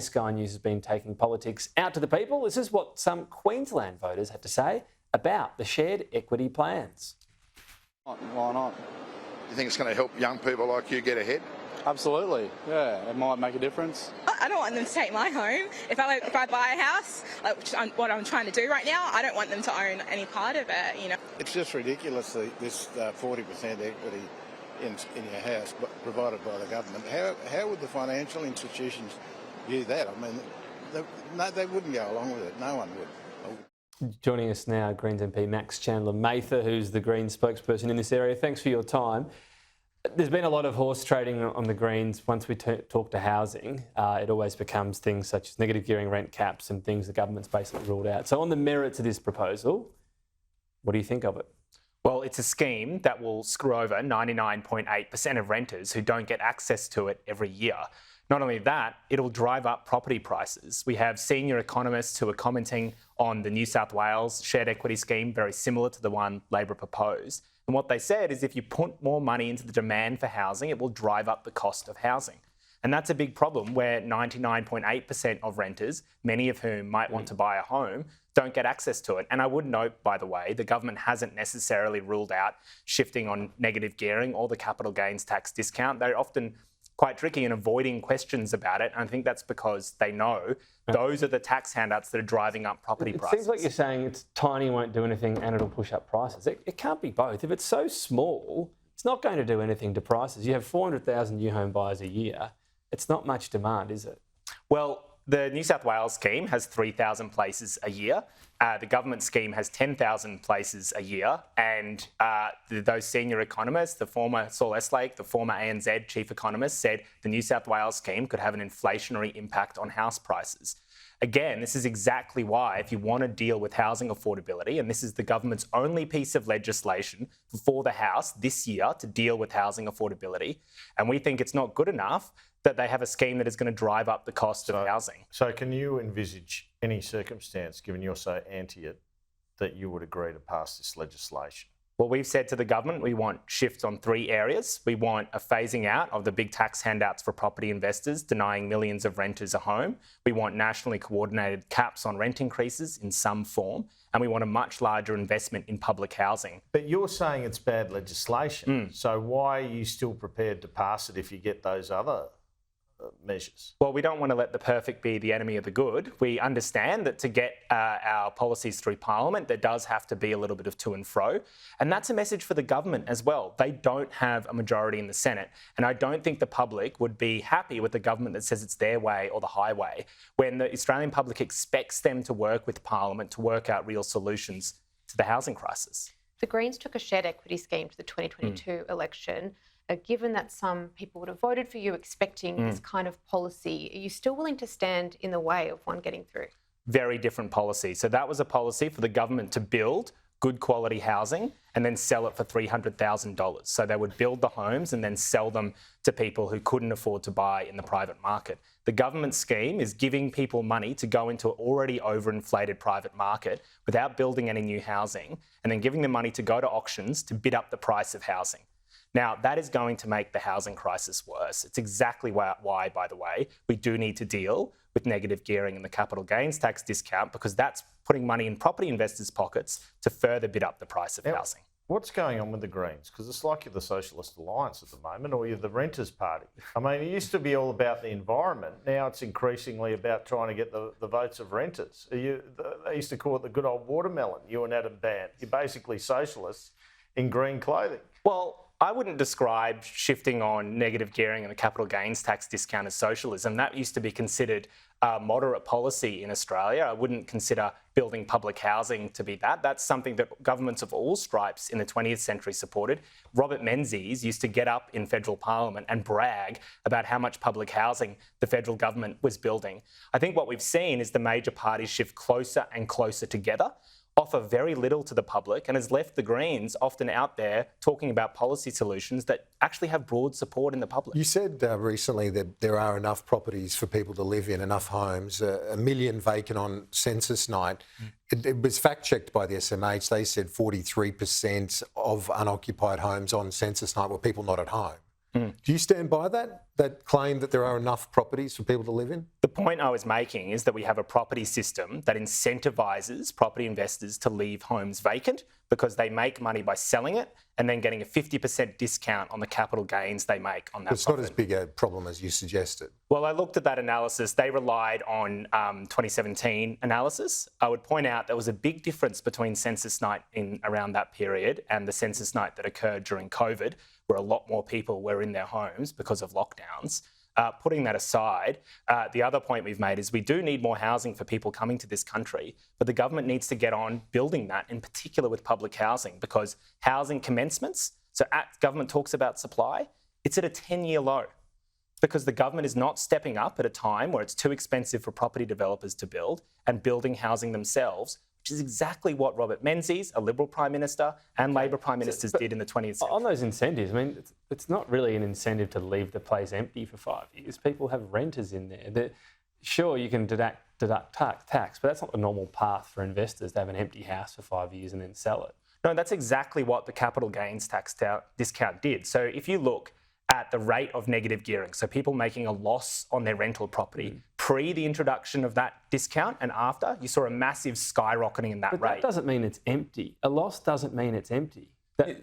Sky News has been taking politics out to the people. This is what some Queensland voters had to say about the shared equity plans. Why not? Do you think it's going to help young people like you get ahead? Absolutely. Yeah, it might make a difference. I don't want them to take my home. If I buy a house, what I'm trying to do right now, I don't want them to own any part of it. It's just ridiculous, this 40% equity in your house provided by the government. How would the financial institutions view that? I mean, they wouldn't go along with it. No one would. Joining us now, Greens MP Max Chandler-Mather, who's the Greens spokesperson in this area. Thanks for your time. There's been a lot of horse trading on the Greens. Once we talk to housing, it always becomes things such as negative gearing rent caps and things the government's basically ruled out. So on the merits of this proposal, what do you think of it? Well, it's a scheme that will screw over 99.8% of renters who don't get access to it every year. Not only that, it'll drive up property prices. We have senior economists who are commenting on the New South Wales shared equity scheme, very similar to the one Labor proposed. And what they said is if you put more money into the demand for housing, it will drive up the cost of housing. And that's a big problem where 99.8% of renters, many of whom might want to buy a home, don't get access to it. And I would note, by the way, the government hasn't necessarily ruled out shifting on negative gearing or the capital gains tax discount. They're often quite tricky in avoiding questions about it. And I think that's because they know those are the tax handouts that are driving up property prices. It seems like you're saying it's tiny, won't do anything, and it'll push up prices. It can't be both. If it's so small, it's not going to do anything to prices. You have 400,000 new home buyers a year. It's not much demand, is it? Well, the New South Wales scheme has 3,000 places a year. The government scheme has 10,000 places a year. And those senior economists, the former Saul Eslake, the former ANZ chief economist, said the New South Wales scheme could have an inflationary impact on house prices. Again, this is exactly why, if you want to deal with housing affordability, and this is the government's only piece of legislation for the House this year to deal with housing affordability, and we think it's not good enough that they have a scheme that is going to drive up the cost of housing. So can you envisage any circumstance, given you're so anti it, that you would agree to pass this legislation? Well, we've said to the government we want shifts on 3 areas. We want a phasing out of the big tax handouts for property investors, denying millions of renters a home. We want nationally coordinated caps on rent increases in some form. And we want a much larger investment in public housing. But you're saying it's bad legislation. So why are you still prepared to pass it if you get those other measures? Well, we don't want to let the perfect be the enemy of the good. We understand that to get our policies through Parliament, there does have to be a little bit of to and fro. And that's a message for the government as well. They don't have a majority in the Senate. And I don't think the public would be happy with the government that says it's their way or the highway, when the Australian public expects them to work with Parliament to work out real solutions to the housing crisis. The Greens took a shared equity scheme to the 2022 election. Given that some people would have voted for you expecting this kind of policy, are you still willing to stand in the way of one getting through? Very different policy. So that was a policy for the government to build good quality housing and then sell it for $300,000. So they would build the homes and then sell them to people who couldn't afford to buy in the private market. The government scheme is giving people money to go into an already overinflated private market without building any new housing, and then giving them money to go to auctions to bid up the price of housing. Now, that is going to make the housing crisis worse. It's exactly why, by the way, we do need to deal with negative gearing and the capital gains tax discount, because that's putting money in property investors' pockets to further bid up the price of housing. What's going on with the Greens? Because it's like you're the Socialist Alliance at the moment, or you're the Renters' Party. I mean, it used to be all about the environment. Now it's increasingly about trying to get the votes of renters. They used to call it the good old watermelon, you and Adam Bandt. You're basically socialists in green clothing. Well, I wouldn't describe shifting on negative gearing and the capital gains tax discount as socialism. That used to be considered moderate policy in Australia. I wouldn't consider building public housing to be that. That's something that governments of all stripes in the 20th century supported. Robert Menzies used to get up in federal parliament and brag about how much public housing the federal government was building. I think what we've seen is the major parties shift closer and closer together, offer very little to the public, and has left the Greens often out there talking about policy solutions that actually have broad support in the public. You said recently that there are enough properties for people to live in, enough homes, 1 million vacant on census night. It was fact-checked by the SMH. They said 43% of unoccupied homes on census night were people not at home. Do you stand by that claim that there are enough properties for people to live in? The point I was making is that we have a property system that incentivises property investors to leave homes vacant because they make money by selling it and then getting a 50% discount on the capital gains they make on that It's profit. not as big a problem as you suggested. Well, I looked at that analysis. They relied on 2017 analysis. I would point out there was a big difference between census night in around that period and the census night that occurred during COVID, where a lot more people were in their homes because of lockdowns. Putting that aside, the other point we've made is we do need more housing for people coming to this country, but the government needs to get on building that, in particular with public housing, because housing commencements, government talks about supply, it's at a 10-year low because the government is not stepping up at a time where it's too expensive for property developers to build and building housing themselves, which is exactly what Robert Menzies, a Liberal Prime Minister, and Labor Prime Ministers did in the 20th century. On those incentives, I mean, it's not really an incentive to leave the place empty for 5 years. People have renters in there. Sure, you can deduct tax, but that's not the normal path for investors to have an empty house for 5 years and then sell it. No, that's exactly what the capital gains tax discount did. So if you look at the rate of negative gearing, so people making a loss on their rental property, pre the introduction of that discount and after, you saw a massive skyrocketing in that But rate. that doesn't mean it's empty. A loss doesn't mean it's empty. They're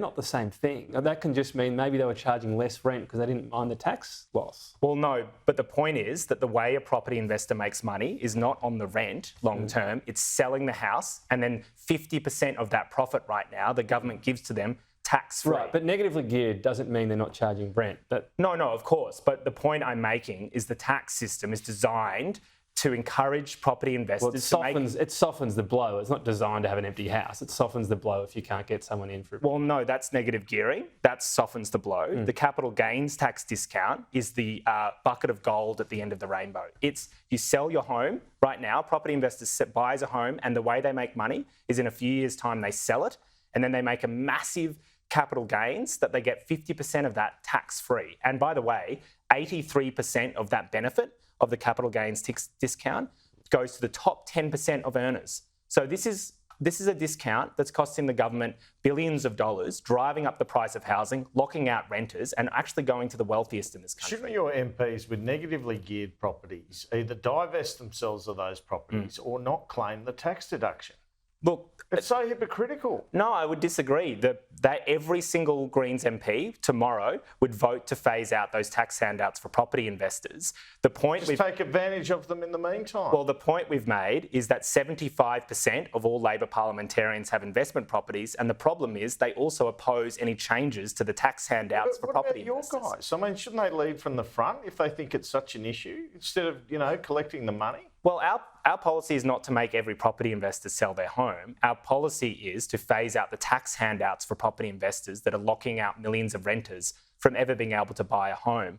not the same thing. That can just mean maybe they were charging less rent because they didn't mind the tax loss. Well, no, but the point is that the way a property investor makes money is not on the rent long term, it's selling the house, and then 50% of that profit right now the government gives to them tax-free. Right, but negatively geared doesn't mean they're not charging rent. No, of course. But the point I'm making is the tax system is designed to encourage property investors it softens the blow. It's not designed to have an empty house. It softens the blow if you can't get someone in for it. Well, no, that's negative gearing. That softens the blow. The capital gains tax discount is the bucket of gold at the end of the rainbow. It's you sell your home right now. Property investors buys a home, and the way they make money is in a few years' time they sell it, and then they make a massive capital gains that they get 50% of that tax-free. And by the way, 83% of that benefit of the capital gains discount goes to the top 10% of earners. So this is a discount that's costing the government billions of dollars, driving up the price of housing, locking out renters, and actually going to the wealthiest in this country. Shouldn't your MPs with negatively geared properties either divest themselves of those properties or not claim the tax deduction? Look, it's so hypocritical. No, I would disagree. That every single Greens MP tomorrow would vote to phase out those tax handouts for property investors. The point Just take advantage of them in the meantime. Well, the point we've made is that 75% of all Labor parliamentarians have investment properties, and the problem is they also oppose any changes to the tax handouts for property investors. What about your guys? I mean, shouldn't they lead from the front if they think it's such an issue instead of, collecting the money? Well, our policy is not to make every property investor sell their home. Our policy is to phase out the tax handouts for property investors that are locking out millions of renters from ever being able to buy a home.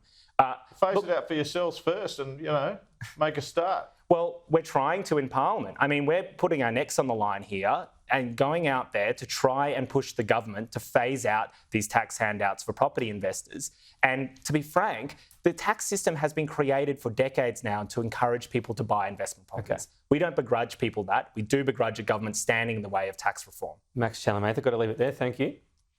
Phase it out for yourselves first and, make a start. Well, we're trying to in Parliament. I mean, we're putting our necks on the line here and going out there to try and push the government to phase out these tax handouts for property investors. And to be frank, the tax system has been created for decades now to encourage people to buy investment properties. Okay. We don't begrudge people that. We do begrudge a government standing in the way of tax reform. Max Chandler-Mather, got to leave it there. Thank you.